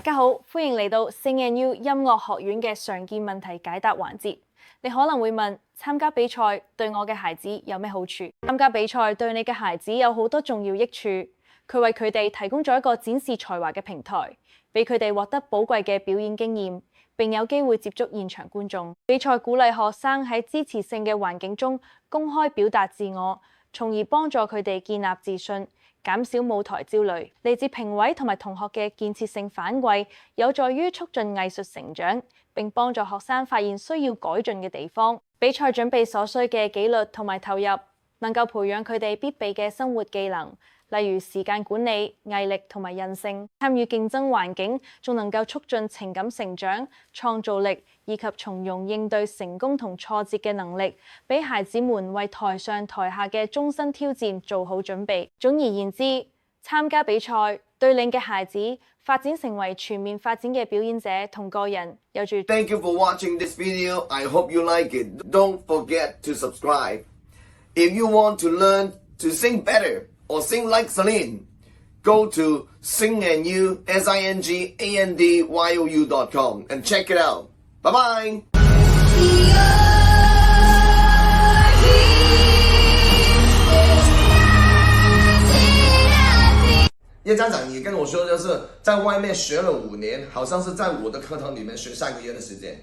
大家好，歡迎嚟到 Sing&U 音樂學院嘅常見問題解答環節。你可能會問，參加比賽對我嘅孩子有咩好處？參加比賽對你嘅孩子有好多重要益處，佢為佢哋提供咗一個展示才華嘅平台，俾佢哋獲得寶貴嘅表演經驗，並有機會接觸現場觀眾。比賽鼓勵學生喺支持性嘅環境中公開表達自我，從而幫助佢哋建立自信，減少舞台焦慮。嚟自評委同埋同學嘅建設性反饋，有助於促進藝術成長，並幫助學生發現需要改進嘅地方。比賽準備所需嘅紀律同埋投入，能夠培養佢哋必備嘅生活技能，例如時間管理、毅力同埋韌性。參與競爭環境，仲能夠促進情感成長、創造力以及從容應對成功同挫折嘅能力，俾孩子們為台上台下嘅終身挑戰做好準備。總而言之，參加比賽對你嘅孩子發展成為全面發展嘅表演者同個人有住。Thank you for watching this video. I hope you like it. Don't forget to subscribe. If you want to learn to sing better or sing like Celine, go to Sing&U, SINGANDYOU.com and check it out. Bye bye. 叶家长也跟我说，就是在外面学了5年，好像是在我的课堂里面学3个月的时间。